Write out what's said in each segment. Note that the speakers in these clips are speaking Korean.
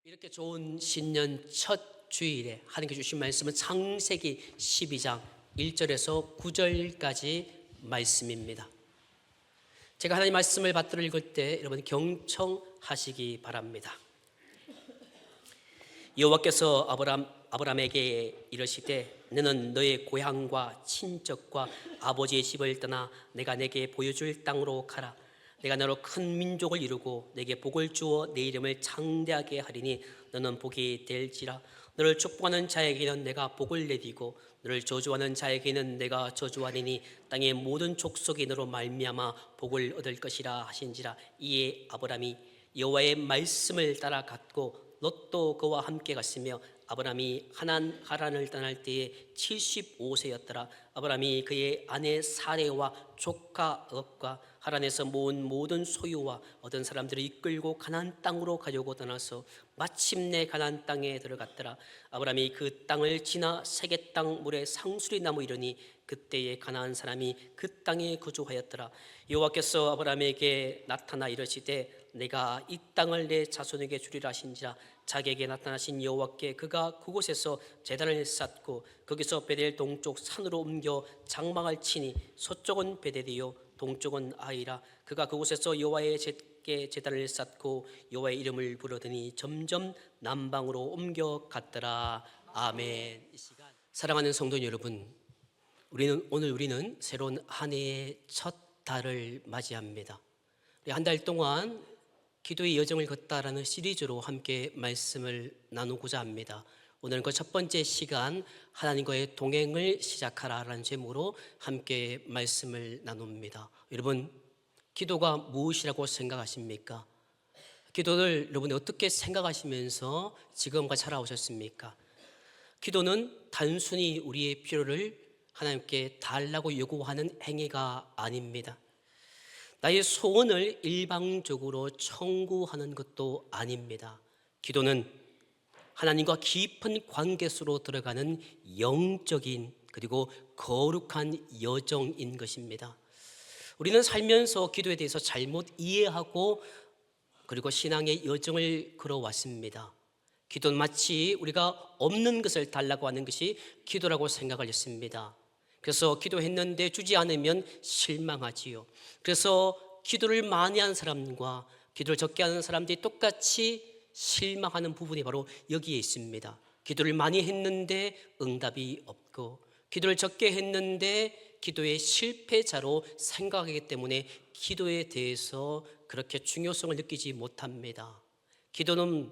이렇게 좋은 신년 첫 주일에 하나님께 주신 말씀은 창세기 12장 1절에서 9절까지 말씀입니다. 제가 하나님 말씀을 받들어 읽을 때 여러분 경청하시기 바랍니다. 여호와께서 아브라함에게 이르시되 너는 너의 고향과 친척과 아버지의 집을 떠나 내가 내게 보여줄 땅으로 가라. 내가 너로 큰 민족을 이루고 내게 복을 주어 내 이름을 창대하게 하리니 너는 복이 될지라. 너를 축복하는 자에게는 내가 복을 내리고 너를 저주하는 자에게는 내가 저주하리니 땅의 모든 족속이 너로 말미암아 복을 얻을 것이라 하신지라. 이에 아브라함이 여호와의 말씀을 따라갔고 롯도 그와 함께 갔으며 아브라함이 하란을 떠날 때에 75세였더라. 아브라함이 그의 아내 사레와 조카 엇과 하란에서 모은 모든 소유와 얻은 사람들을 이끌고 가나안 땅으로 가려고 떠나서 마침내 가나안 땅에 들어갔더라. 아브라함이 그 땅을 지나 세계 땅 물에 상수리 나무 이르니 그때에 가나안 사람이 그 땅에 거주하였더라. 여호와께서 아브라함에게 나타나 이르시되 내가 이 땅을 내 자손에게 주리라 하신지라. 자기에게 나타나신 여호와께 그가 그곳에서 제단을 쌓고 거기서 베델 동쪽 산으로 옮겨 장막을 치니 서쪽은 베델이요 동쪽은 아이라. 그가 그곳에서 여호와의 제단을 쌓고 여호와의 이름을 부르더니 점점 남방으로 옮겨갔더라. 아멘. 이 시간 사랑하는 성도 여러분, 우리는 새로운 한 해의 첫 달을 맞이합니다. 우리 한 달 동안 기도의 여정을 걷다라는 시리즈로 함께 말씀을 나누고자 합니다. 오늘은 그 첫 번째 시간 하나님과의 동행을 시작하라라는 제목으로 함께 말씀을 나눕니다. 여러분, 기도가 무엇이라고 생각하십니까? 기도를 여러분이 어떻게 생각하시면서 지금까지 살아오셨습니까? 기도는 단순히 우리의 필요를 하나님께 달라고 요구하는 행위가 아닙니다. 나의 소원을 일방적으로 청구하는 것도 아닙니다. 기도는 하나님과 깊은 관계 속으로 들어가는 영적인 그리고 거룩한 여정인 것입니다. 우리는 살면서 기도에 대해서 잘못 이해하고 그리고 신앙의 여정을 걸어왔습니다. 기도는 마치 우리가 없는 것을 달라고 하는 것이 기도라고 생각을 했습니다. 그래서 기도했는데 주지 않으면 실망하지요. 그래서 기도를 많이 하는 사람과 기도를 적게 하는 사람들이 똑같이 실망하는 부분이 바로 여기에 있습니다. 기도를 많이 했는데 응답이 없고 기도를 적게 했는데 기도의 실패자로 생각하기 때문에 기도에 대해서 그렇게 중요성을 느끼지 못합니다. 기도는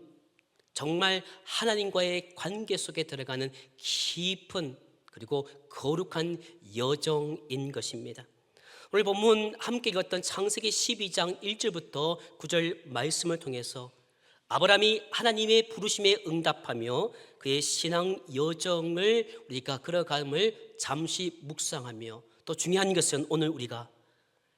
정말 하나님과의 관계 속에 들어가는 깊은 그리고 거룩한 여정인 것입니다. 오늘 본문 함께 읽었던 창세기 12장 1절부터 9절 말씀을 통해서 아브라함이 하나님의 부르심에 응답하며 그의 신앙 여정을 우리가 걸어감을 잠시 묵상하며 또 중요한 것은 오늘 우리가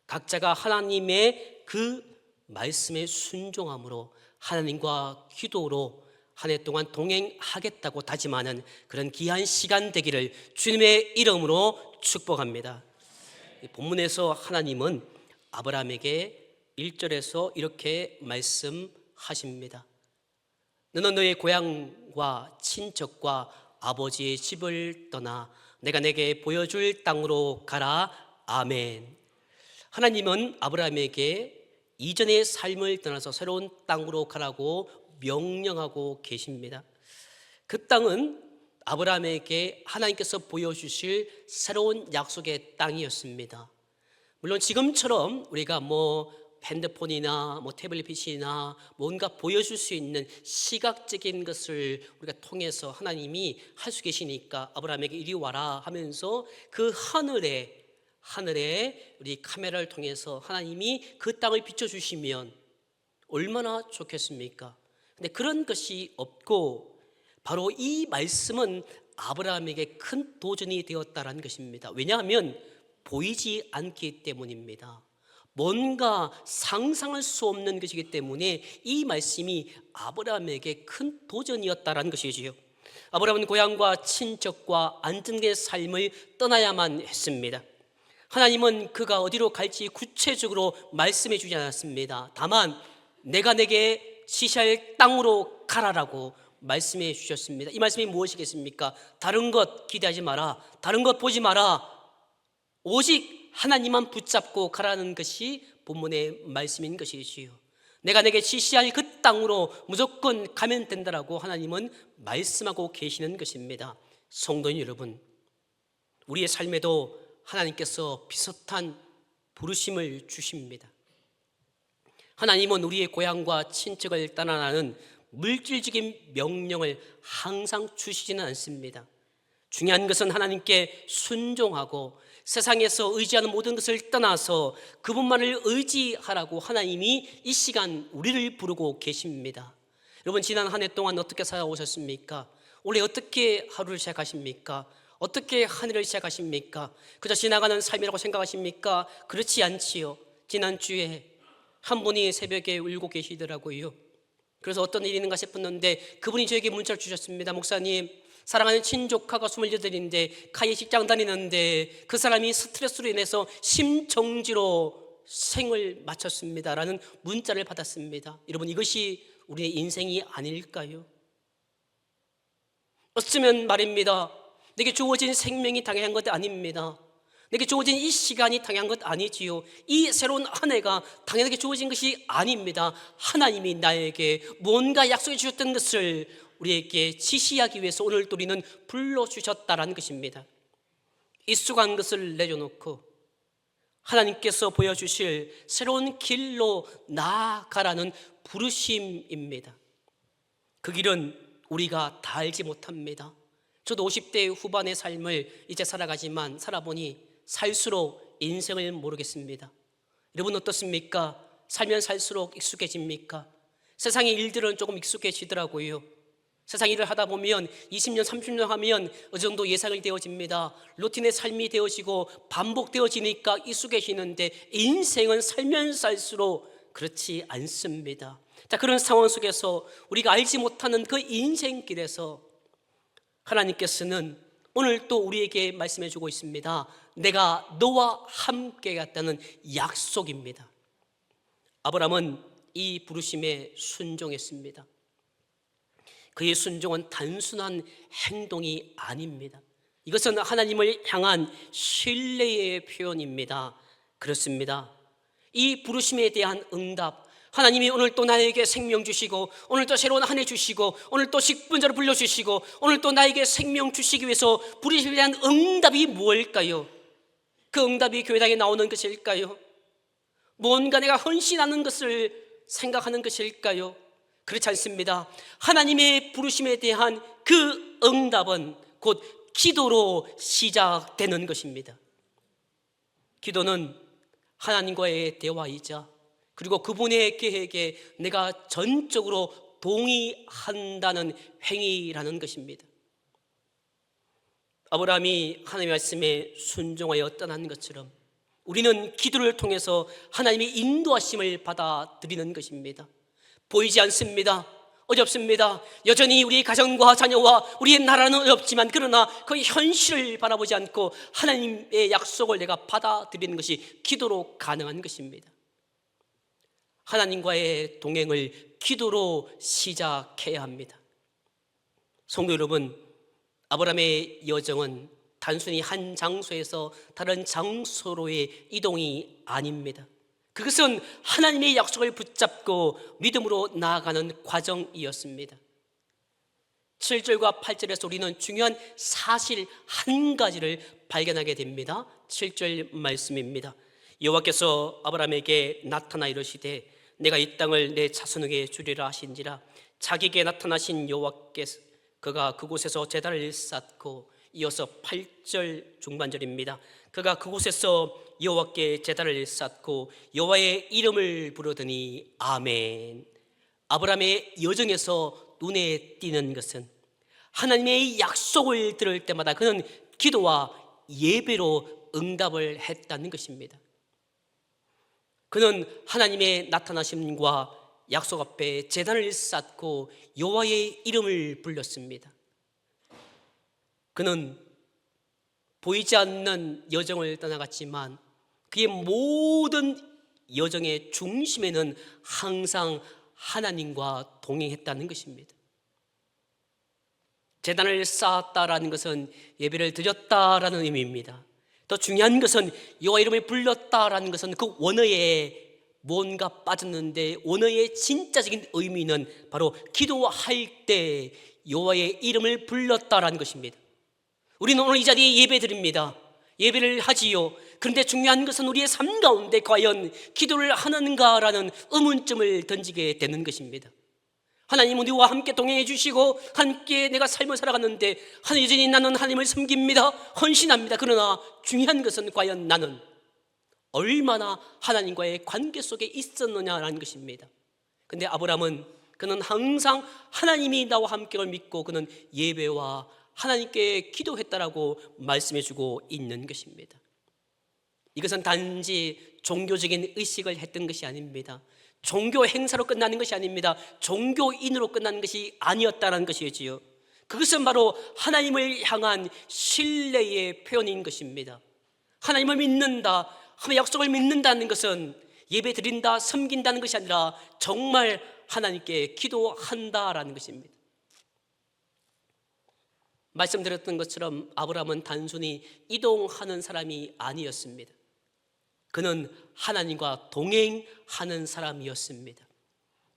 각자가 하나님의 그 말씀에 순종함으로 하나님과 기도로 한 해 동안 동행하겠다고 다짐하는 그런 귀한 시간 되기를 주님의 이름으로 축복합니다. 본문에서 하나님은 아브라함에게 1절에서 이렇게 말씀하십니다. 너는 너의 고향과 친척과 아버지의 집을 떠나 내가 내게 보여줄 땅으로 가라. 아멘. 하나님은 아브라함에게 이전의 삶을 떠나서 새로운 땅으로 가라고 명령하고 계십니다. 그 땅은 아브라함에게 하나님께서 보여주실 새로운 약속의 땅이었습니다. 물론 지금처럼 우리가 핸드폰이나 태블릿이나 뭔가 보여줄 수 있는 시각적인 것을 우리가 통해서 하나님이 할 수 계시니까 아브라함에게 이리 와라 하면서 그 하늘에 우리 카메라를 통해서 하나님이 그 땅을 비춰주시면 얼마나 좋겠습니까? 근데 그런 것이 없고 바로 이 말씀은 아브라함에게 큰 도전이 되었다는 것입니다. 왜냐하면 보이지 않기 때문입니다. 뭔가 상상할 수 없는 것이기 때문에 이 말씀이 아브라함에게 큰 도전이었다는 것이지요. 아브라함은 고향과 친척과 안정된 삶을 떠나야만 했습니다. 하나님은 그가 어디로 갈지 구체적으로 말씀해 주지 않았습니다. 다만 내가 내게 지시할 땅으로 가라라고 말씀해 주셨습니다. 이 말씀이 무엇이겠습니까? 다른 것 기대하지 마라, 다른 것 보지 마라, 오직 하나님만 붙잡고 가라는 것이 본문의 말씀인 것이지요. 내가 내게 지시할 그 땅으로 무조건 가면 된다라고 하나님은 말씀하고 계시는 것입니다. 성도인 여러분, 우리의 삶에도 하나님께서 비슷한 부르심을 주십니다. 하나님은 우리의 고향과 친척을 떠나라는 물질적인 명령을 항상 주시지는 않습니다. 중요한 것은 하나님께 순종하고 세상에서 의지하는 모든 것을 떠나서 그분만을 의지하라고 하나님이 이 시간 우리를 부르고 계십니다. 여러분, 지난 한 해 동안 어떻게 살아오셨습니까? 올해 어떻게 하루를 시작하십니까? 어떻게 한 해를 시작하십니까? 그저 지나가는 삶이라고 생각하십니까? 그렇지 않지요. 지난주에 한 분이 새벽에 울고 계시더라고요. 그래서 어떤 일이 있는가 싶었는데 그분이 저에게 문자를 주셨습니다. 목사님, 사랑하는 친조카가 28인데 카이 직장 다니는데 그 사람이 스트레스로 인해서 심정지로 생을 마쳤습니다 라는 문자를 받았습니다. 여러분, 이것이 우리의 인생이 아닐까요? 어쩌면 말입니다, 내게 주어진 생명이 당연한 것 아닙니다. 내게 주어진 이 시간이 당연한 것 아니지요. 이 새로운 한 해가 당연하게 주어진 것이 아닙니다. 하나님이 나에게 뭔가 약속해 주셨던 것을 우리에게 지시하기 위해서 오늘 또 우리는 불러주셨다라는 것입니다. 익숙한 것을 내려놓고 하나님께서 보여주실 새로운 길로 나아가라는 부르심입니다. 그 길은 우리가 다 알지 못합니다. 저도 50대 후반의 삶을 이제 살아가지만 살아보니 살수록 인생을 모르겠습니다. 여러분 어떻습니까? 살면 살수록 익숙해집니까? 세상의 일들은 조금 익숙해지더라고요. 세상 일을 하다 보면 20년, 30년 하면 어느 정도 예상이 되어집니다. 루틴의 삶이 되어지고 반복되어지니까 익숙해지는데 인생은 살면 살수록 그렇지 않습니다. 자, 그런 상황 속에서 우리가 알지 못하는 그 인생길에서 하나님께서는 오늘 또 우리에게 말씀해 주고 있습니다. 내가 너와 함께하겠다는 약속입니다. 아브라함은 이 부르심에 순종했습니다. 그의 순종은 단순한 행동이 아닙니다. 이것은 하나님을 향한 신뢰의 표현입니다. 그렇습니다. 이 부르심에 대한 응답, 하나님이 오늘 또 나에게 생명 주시고 오늘 또 새로운 한 해 주시고 오늘 또 식분자를 불러주시고 오늘 또 나에게 생명 주시기 위해서 부르심에 대한 응답이 무엇일까요? 그 응답이 교회당에 나오는 것일까요? 뭔가 내가 헌신하는 것을 생각하는 것일까요? 그렇지 않습니다. 하나님의 부르심에 대한 그 응답은 곧 기도로 시작되는 것입니다. 기도는 하나님과의 대화이자 그리고 그분의 계획에 내가 전적으로 동의한다는 행위라는 것입니다. 아브라함이 하나님의 말씀에 순종하여 떠난 것처럼 우리는 기도를 통해서 하나님의 인도하심을 받아들이는 것입니다. 보이지 않습니다. 어렵습니다. 여전히 우리 가정과 자녀와 우리의 나라는 어렵지만 그러나 그 현실을 바라보지 않고 하나님의 약속을 내가 받아들이는 것이 기도로 가능한 것입니다. 하나님과의 동행을 기도로 시작해야 합니다. 성도 여러분, 아브라함의 여정은 단순히 한 장소에서 다른 장소로의 이동이 아닙니다. 그것은 하나님의 약속을 붙잡고 믿음으로 나아가는 과정이었습니다. 7절과 8절에서 우리는 중요한 사실 한 가지를 발견하게 됩니다. 7절 말씀입니다. 여호와께서 아브라함에게 나타나 이르시되 내가 이 땅을 내 자손에게 주리라 하신지라. 자기에게 나타나신 여호와께서 그가 그곳에서 제단을 쌓고, 이어서 8절 중반절입니다. 그가 그곳에서 여호와께 제단을 쌓고 여호와의 이름을 부르더니 아멘. 아브라함의 여정에서 눈에 띄는 것은 하나님의 약속을 들을 때마다 그는 기도와 예배로 응답을 했다는 것입니다. 그는 하나님의 나타나심과 약속 앞에 제단을 쌓고 여호와의 이름을 불렀습니다. 그는 보이지 않는 여정을 떠나갔지만 그의 모든 여정의 중심에는 항상 하나님과 동행했다는 것입니다. 제단을 쌓았다라는 것은 예배를 드렸다라는 의미입니다. 더 중요한 것은 여호와 이름을 불렀다라는 것은 그 원어에 뭔가 빠졌는데, 원어의 진짜적인 의미는 바로 기도할 때 여호와의 이름을 불렀다라는 것입니다. 우리는 오늘 이 자리에 예배 드립니다. 예배를 하지요. 그런데 중요한 것은 우리의 삶 가운데 과연 기도를 하는가라는 의문점을 던지게 되는 것입니다. 하나님은 우리와 함께 동행해 주시고 함께 내가 삶을 살아갔는데 여전히 나는 하나님을 섬깁니다, 헌신합니다. 그러나 중요한 것은 과연 나는 얼마나 하나님과의 관계 속에 있었느냐라는 것입니다. 그런데 아브라함은 그는 항상 하나님이 나와 함께를 믿고 그는 예배와 하나님께 기도했다라고 말씀해 주고 있는 것입니다. 이것은 단지 종교적인 의식을 했던 것이 아닙니다. 종교 행사로 끝나는 것이 아닙니다. 종교인으로 끝나는 것이 아니었다는 것이지요. 그것은 바로 하나님을 향한 신뢰의 표현인 것입니다. 하나님을 믿는다, 하나님의 약속을 믿는다는 것은 예배 드린다, 섬긴다는 것이 아니라 정말 하나님께 기도한다라는 것입니다. 말씀드렸던 것처럼 아브라함은 단순히 이동하는 사람이 아니었습니다. 그는 하나님과 동행하는 사람이었습니다.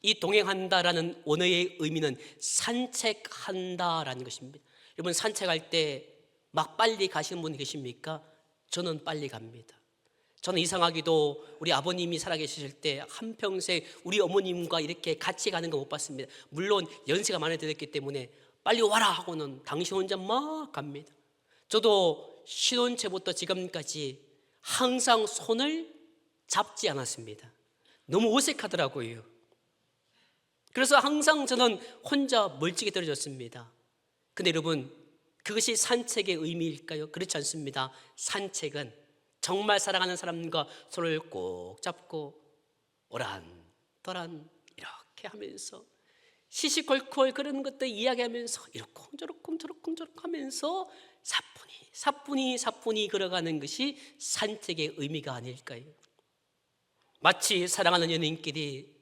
이 동행한다라는 원어의 의미는 산책한다라는 것입니다. 여러분, 산책할 때 막 빨리 가시는 분이 계십니까? 저는 빨리 갑니다. 저는 이상하게도 우리 아버님이 살아계실 때 한평생 우리 어머님과 이렇게 같이 가는 거 못 봤습니다. 물론 연세가 많이 되었기 때문에 빨리 와라 하고는 당신 혼자 막 갑니다. 저도 신혼체부터 지금까지 항상 손을 잡지 않았습니다. 너무 어색하더라고요. 그래서 항상 저는 혼자 멀찍이 떨어졌습니다. 근데 여러분, 그것이 산책의 의미일까요? 그렇지 않습니다. 산책은 정말 사랑하는 사람과 손을 꼭 잡고 오란도란 이렇게 하면서 시시콜콜 그런 것들 이야기하면서 이러쿵저러쿵 하면서 사뿐히 걸어가는 것이 산책의 의미가 아닐까요? 마치 사랑하는 연인끼리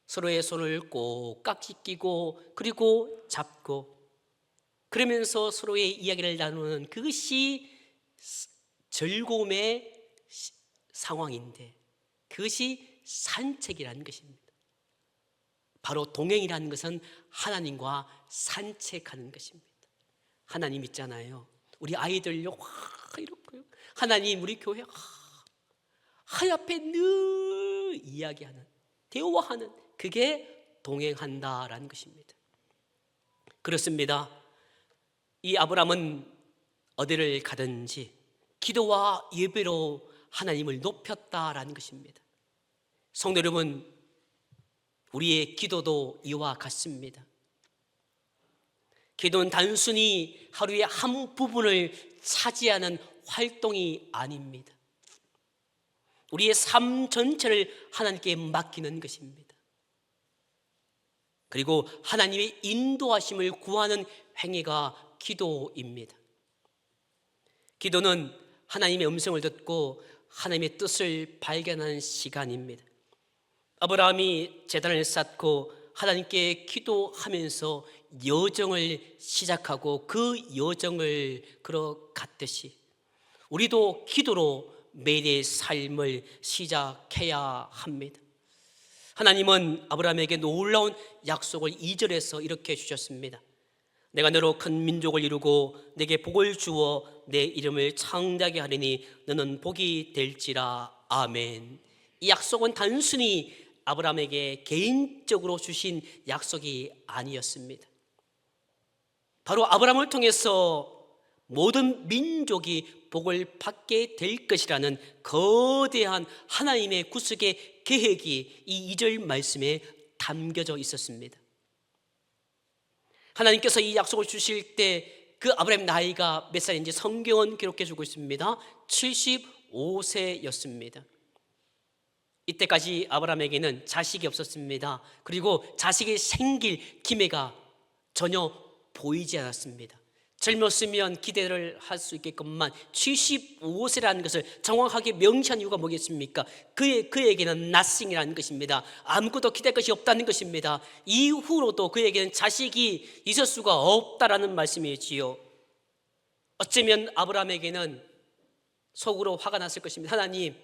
서로의 손을 꼭 깍지 끼고 그리고 잡고 그러면서 서로의 이야기를 나누는 그것이 즐거움의 상황인데, 그것이 산책이라는 것입니다. 바로 동행이라는 것은 하나님과 산책하는 것입니다. 하나님 있잖아요. 우리 아이들요, 이렇고요. 하나님, 우리 교회 하얗게 늘 이야기하는, 대화하는, 그게 동행한다라는 것입니다. 그렇습니다. 이 아브라함은 어디를 가든지 기도와 예배로 하나님을 높였다라는 것입니다. 성도 여러분, 우리의 기도도 이와 같습니다. 기도는 단순히 하루의 한 부분을 차지하는 활동이 아닙니다. 우리의 삶 전체를 하나님께 맡기는 것입니다. 그리고 하나님의 인도하심을 구하는 행위가 기도입니다. 기도는 하나님의 음성을 듣고 하나님의 뜻을 발견하는 시간입니다. 아브라함이 제단을 쌓고 하나님께 기도하면서 여정을 시작하고 그 여정을 걸어갔듯이 우리도 기도로 매일의 삶을 시작해야 합니다. 하나님은 아브라함에게 놀라운 약속을 2절에서 이렇게 주셨습니다. 내가 너로 큰 민족을 이루고 내게 복을 주어 내 이름을 창대하게 하리니 너는 복이 될지라. 아멘. 이 약속은 단순히 아브라함에게 개인적으로 주신 약속이 아니었습니다. 바로 아브라함을 통해서 모든 민족이 복을 받게 될 것이라는 거대한 하나님의 구속의 계획이 이 2절 말씀에 담겨져 있었습니다. 하나님께서 이 약속을 주실 때 그 아브라함 나이가 몇 살인지 성경은 기록해 주고 있습니다. 75세였습니다. 이때까지 아브라함에게는 자식이 없었습니다. 그리고 자식이 생길 기회가 전혀 보이지 않았습니다. 젊었으면 기대를 할 수 있겠건만 75세라는 것을 정확하게 명시한 이유가 뭐겠습니까? 그에게는 nothing이라는 것입니다. 아무것도 기대할 것이 없다는 것입니다. 이후로도 그에게는 자식이 있을 수가 없다라는 말씀이지요. 어쩌면 아브라함에게는 속으로 화가 났을 것입니다. 하나님,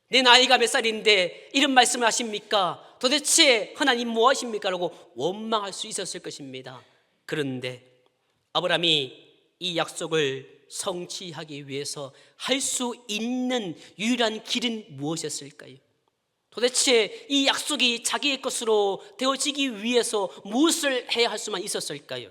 내 나이가 몇 살인데 이런 말씀을 하십니까? 도대체 하나님 뭐 하십니까? 라고 원망할 수 있었을 것입니다. 그런데 아브라함이 이 약속을 성취하기 위해서 할 수 있는 유일한 길은 무엇이었을까요? 도대체 이 약속이 자기의 것으로 되어지기 위해서 무엇을 해야 할 수만 있었을까요?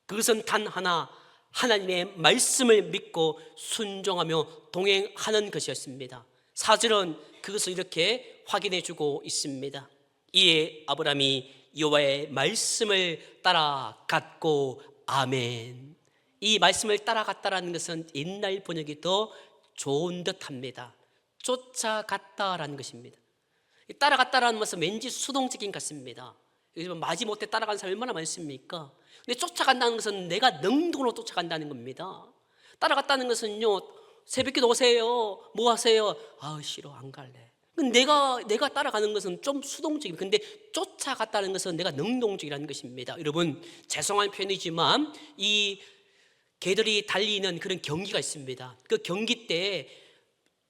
그것은 단 하나, 하나님의 말씀을 믿고 순종하며 동행하는 것이었습니다. 4절은 그것을 이렇게 확인해 주고 있습니다. 이에 아브라함이 여호와의 말씀을 따라갔고 아멘. 이 말씀을 따라갔다라는 것은 옛날 번역이 더 좋은 듯합니다. 쫓아갔다라는 것입니다. 따라갔다라는 것은 왠지 수동적인 것 같습니다. 마지못해 따라간 사람이 얼마나 많습니까? 근데 쫓아간다는 것은 내가 능동으로 쫓아간다는 겁니다. 따라갔다는 것은요, 새벽기도 오세요, 뭐 하세요? 아 싫어, 안 갈래. 내가 따라가는 것은 좀 수동적입니다. 근데 쫓아갔다는 것은 내가 능동적이라는 것입니다. 여러분, 죄송한 표현이지만 이 개들이 달리는 그런 경기가 있습니다. 그 경기 때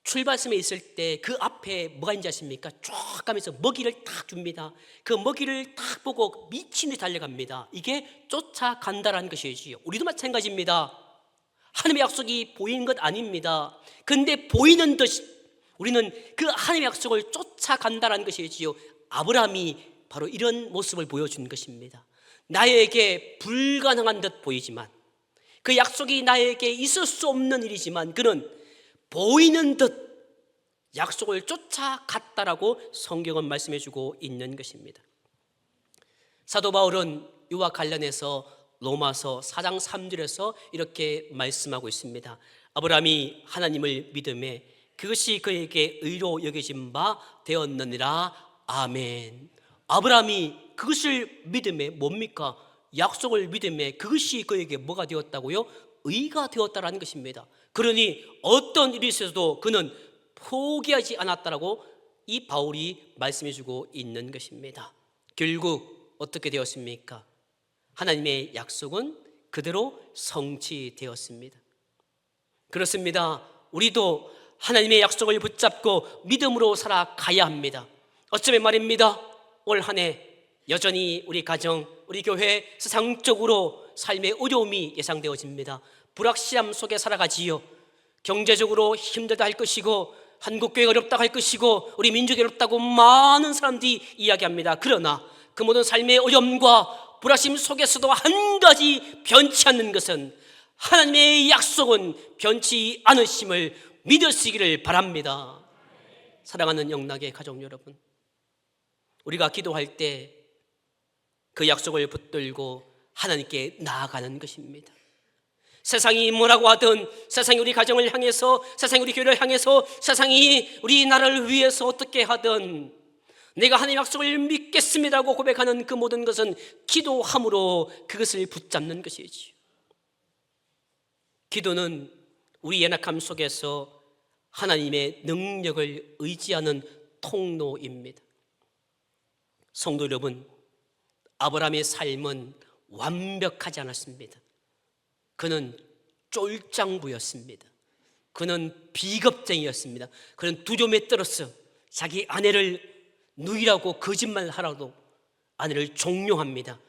출발선에 있을 때 그 앞에 뭐가 있는지 아십니까? 쭉 가면서 먹이를 딱 줍니다. 그 먹이를 딱 보고 미친 듯이 달려갑니다. 이게 쫓아간다라는 것이지요. 우리도 마찬가지입니다. 하나님의 약속이 보이는 것 아닙니다. 근데 보이는 듯이 우리는 그 하나님의 약속을 쫓아간다는 것이지요. 아브라함이 바로 이런 모습을 보여준 것입니다. 나에게 불가능한 듯 보이지만, 그 약속이 나에게 있을 수 없는 일이지만 그는 보이는 듯 약속을 쫓아갔다라고 성경은 말씀해주고 있는 것입니다. 사도 바울은 이와 관련해서 로마서 4장 3절에서 이렇게 말씀하고 있습니다. 아브라함이 하나님을 믿음에 그것이 그에게 의로 여겨진 바 되었느니라. 아멘. 아브라함이 그것을 믿음에 뭡니까? 약속을 믿음에 그것이 그에게 뭐가 되었다고요? 의가 되었다라는 것입니다. 그러니 어떤 일이 있어도 그는 포기하지 않았다라고 이 바울이 말씀해주고 있는 것입니다. 결국 어떻게 되었습니까? 하나님의 약속은 그대로 성취되었습니다. 그렇습니다. 우리도 하나님의 약속을 붙잡고 믿음으로 살아가야 합니다. 어쩌면 말입니다, 올 한 해 여전히 우리 가정, 우리 교회 세상적으로 삶의 어려움이 예상되어집니다. 불확실함 속에 살아가지요. 경제적으로 힘들다 할 것이고, 한국교회가 어렵다고 할 것이고, 우리 민족이 어렵다고 많은 사람들이 이야기합니다. 그러나 그 모든 삶의 어려움과 불확심 속에서도 한 가지 변치 않는 것은 하나님의 약속은 변치 않으심을 믿으시기를 바랍니다. 사랑하는 영락의 가족 여러분, 우리가 기도할 때 그 약속을 붙들고 하나님께 나아가는 것입니다. 세상이 뭐라고 하든, 세상이 우리 가정을 향해서, 세상이 우리 교회를 향해서, 세상이 우리 나라를 위해서 어떻게 하든 내가 하나님의 약속을 믿겠습니다라고 고백하는 그 모든 것은 기도함으로 그것을 붙잡는 것이지요. 기도는 우리 연약함 속에서 하나님의 능력을 의지하는 통로입니다. 성도 여러분, 아브라함의 삶은 완벽하지 않았습니다. 그는 쫄장부였습니다. 그는 비겁쟁이였습니다. 그는 두려움에 떨어서 자기 아내를 누이라고 거짓말하라도 아내를 종용합니다.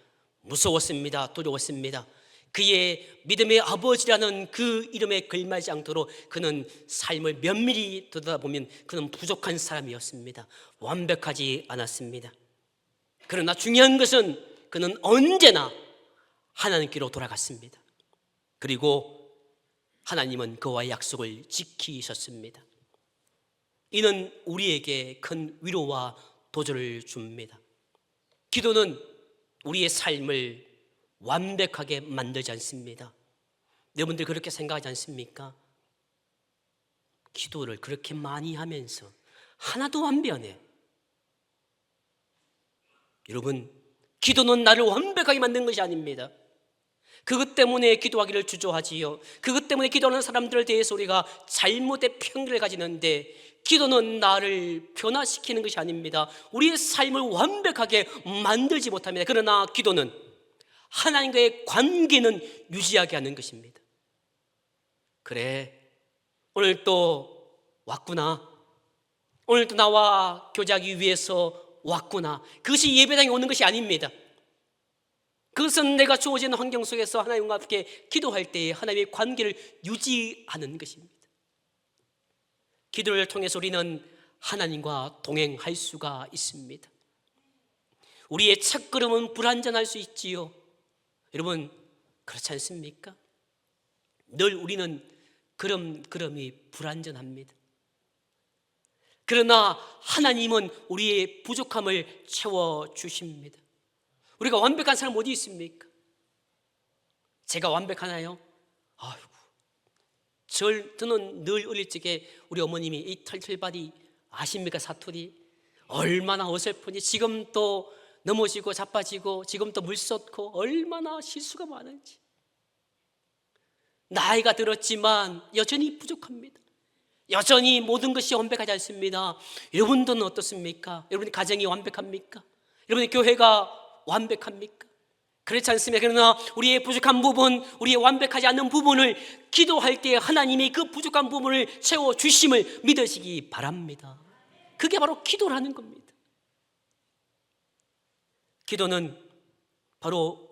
무서웠습니다. 두려웠습니다. 그의 믿음의 아버지라는 그 이름에 걸맞지 않도록 그는 삶을 면밀히 들여다보면 그는 부족한 사람이었습니다. 완벽하지 않았습니다. 그러나 중요한 것은 그는 언제나 하나님께로 돌아갔습니다. 그리고 하나님은 그와의 약속을 지키셨습니다. 이는 우리에게 큰 위로와 도전을 줍니다. 기도는 우리의 삶을 완벽하게 만들지 않습니다. 여러분들 그렇게 생각하지 않습니까? 기도를 그렇게 많이 하면서 하나도 안 변해. 여러분, 기도는 나를 완벽하게 만든 것이 아닙니다. 그것 때문에 기도하기를 주저하지요. 그것 때문에 기도하는 사람들에 대해서 우리가 잘못된 편견을 가지는데, 기도는 나를 변화시키는 것이 아닙니다. 우리의 삶을 완벽하게 만들지 못합니다. 그러나 기도는 하나님과의 관계는 유지하게 하는 것입니다. 그래, 오늘 또 왔구나, 오늘 또 나와 교제하기 위해서 왔구나, 그것이 예배당에 오는 것이 아닙니다. 그것은 내가 주어진 환경 속에서 하나님과 함께 기도할 때에 하나님의 관계를 유지하는 것입니다. 기도를 통해서 우리는 하나님과 동행할 수가 있습니다. 우리의 첫걸음은 불완전할 수 있지요. 여러분, 그렇지 않습니까? 늘 우리는 걸음이 불완전합니다. 그러나 하나님은 우리의 부족함을 채워주십니다. 우리가 완벽한 사람 어디 있습니까? 제가 완벽하나요? 아이고, 저는 늘 어릴 적에 우리 어머님이 이 털털바디 아십니까? 사투리 얼마나 어설프니, 지금 또 넘어지고 자빠지고 지금 또 물 쏟고 얼마나 실수가 많은지. 나이가 들었지만 여전히 부족합니다. 여전히 모든 것이 완벽하지 않습니다. 여러분들은 어떻습니까? 여러분의 가정이 완벽합니까? 여러분의 교회가 완벽합니까? 그렇지 않습니다. 그러나 우리의 부족한 부분, 우리의 완벽하지 않는 부분을 기도할 때 하나님이 그 부족한 부분을 채워주심을 믿으시기 바랍니다. 그게 바로 기도라는 겁니다. 기도는 바로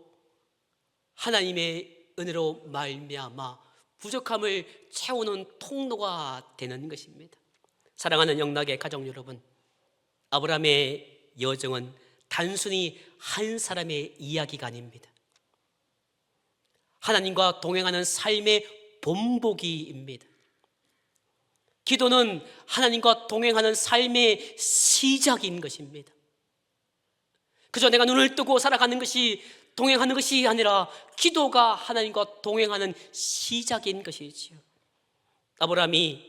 하나님의 은혜로 말미암아 부족함을 채우는 통로가 되는 것입니다. 사랑하는 영락의 가족 여러분, 아브라함의 여정은 단순히 한 사람의 이야기가 아닙니다. 하나님과 동행하는 삶의 본보기입니다. 기도는 하나님과 동행하는 삶의 시작인 것입니다. 그저 내가 눈을 뜨고 살아가는 것이 동행하는 것이 아니라 기도가 하나님과 동행하는 시작인 것이지요. 아브라함이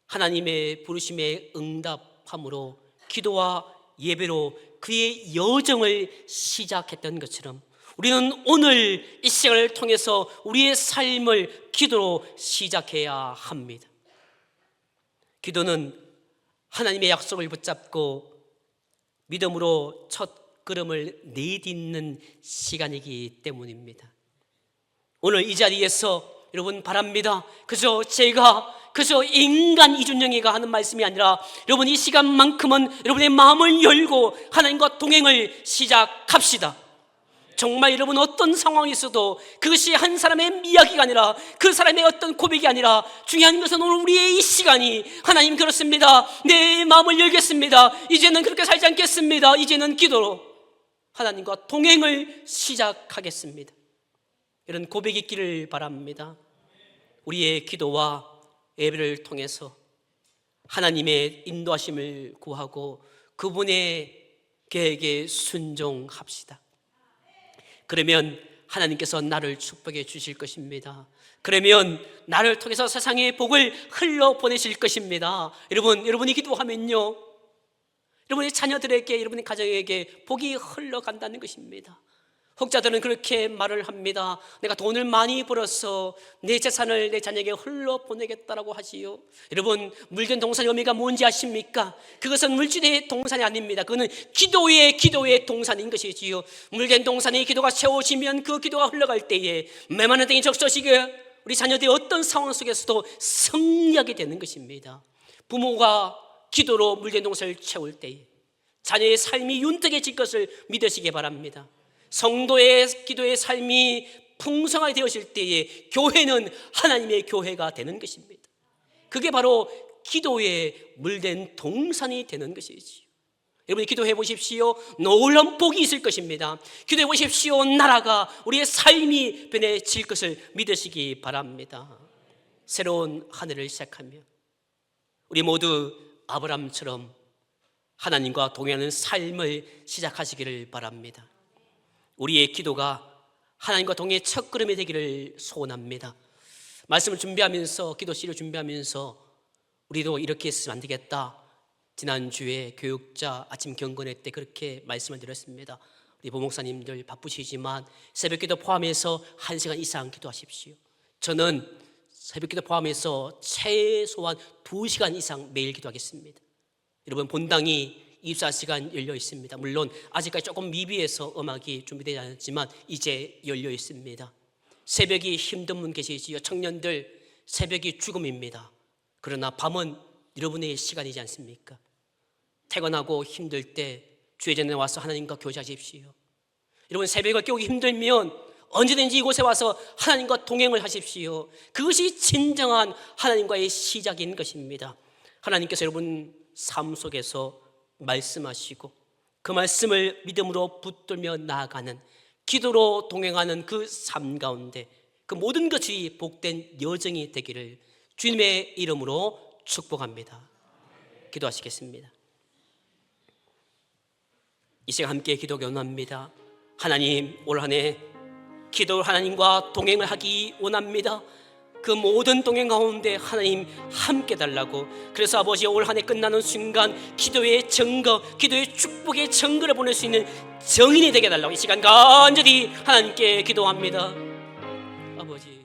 하나님의 부르심에 응답함으로 기도와 예배로 그의 여정을 시작했던 것처럼 우리는 오늘 이 시간을 통해서 우리의 삶을 기도로 시작해야 합니다. 기도는 하나님의 약속을 붙잡고 믿음으로 첫 걸음을 내딛는 시간이기 때문입니다. 오늘 이 자리에서 여러분 바랍니다. 그저 인간 이준영이가 하는 말씀이 아니라 여러분 이 시간만큼은 여러분의 마음을 열고 하나님과 동행을 시작합시다. 정말 여러분 어떤 상황이 있어도 그것이 한 사람의 이야기가 아니라 그 사람의 어떤 고백이 아니라 중요한 것은 오늘 우리의 이 시간이 하나님 그렇습니다. 내 마음을 열겠습니다. 이제는 그렇게 살지 않겠습니다. 이제는 기도로 하나님과 동행을 시작하겠습니다. 이런 고백이 있기를 바랍니다. 우리의 기도와 예배를 통해서 하나님의 인도하심을 구하고 그분의 계획에 순종합시다. 그러면 하나님께서 나를 축복해 주실 것입니다. 그러면 나를 통해서 세상의 복을 흘러보내실 것입니다. 여러분이 기도하면요, 여러분의 자녀들에게, 여러분의 가정에게 복이 흘러간다는 것입니다. 혹자들은 그렇게 말을 합니다. 내가 돈을 많이 벌어서 내 재산을 내 자녀에게 흘러보내겠다라고 하지요. 여러분, 물된 동산의 의미가 뭔지 아십니까? 그것은 물질의 동산이 아닙니다. 그거는 기도의 동산인 것이지요. 물된 동산의 기도가 채워지면 그 기도가 흘러갈 때에 메마른 땅이 적셔지게 우리 자녀들이 어떤 상황 속에서도 승리하게 되는 것입니다. 부모가 기도로 물된 동산을 채울 때에 자녀의 삶이 윤택해질 것을 믿으시기 바랍니다. 성도의 기도의 삶이 풍성하게 되어질 때에 교회는 하나님의 교회가 되는 것입니다. 그게 바로 기도의 물된 동산이 되는 것이지요. 여러분이 기도해 보십시오. 놀라운 복이 있을 것입니다. 기도해 보십시오. 나라가, 우리의 삶이 변해질 것을 믿으시기 바랍니다. 새로운 한 해를 시작하며 우리 모두 아브라함처럼 하나님과 동행하는 삶을 시작하시기를 바랍니다. 우리의 기도가 하나님과 동행의 첫걸음이 되기를 소원합니다. 말씀을 준비하면서, 기도실을 준비하면서 우리도 이렇게 했으면 안 되겠다. 지난주에 교육자 아침 경건회 때 그렇게 말씀을 드렸습니다. 우리 부목사님들 바쁘시지만 새벽기도 포함해서 1시간 이상 기도하십시오. 저는 새벽기도 포함해서 최소한 2시간 이상 매일 기도하겠습니다. 여러분, 본당이 24시간 열려 있습니다. 물론 아직까지 조금 미비해서 음악이 준비되지 않았지만 이제 열려 있습니다. 새벽이 힘든 분 계시지요. 청년들, 새벽이 죽음입니다. 그러나 밤은 여러분의 시간이지 않습니까? 퇴근하고 힘들 때 주의 전에 와서 하나님과 교제하십시오. 여러분, 새벽을 깨우기 힘들면 언제든지 이곳에 와서 하나님과 동행을 하십시오. 그것이 진정한 하나님과의 시작인 것입니다. 하나님께서 여러분 삶 속에서 말씀하시고 그 말씀을 믿음으로 붙들며 나아가는, 기도로 동행하는 그 삶 가운데 그 모든 것이 복된 여정이 되기를 주님의 이름으로 축복합니다. 기도하시겠습니다. 이 시간 함께 기도 원합니다. 하나님, 올 한 해 기도 하나님과 동행을 하기 원합니다. 그 모든 동행 가운데 하나님 함께 달라고. 그래서 아버지, 올 한 해 끝나는 순간 기도의 증거, 기도의 축복의 증거를 보낼 수 있는 정인이 되게 달라고 이 시간 간절히 하나님께 기도합니다. 아버지,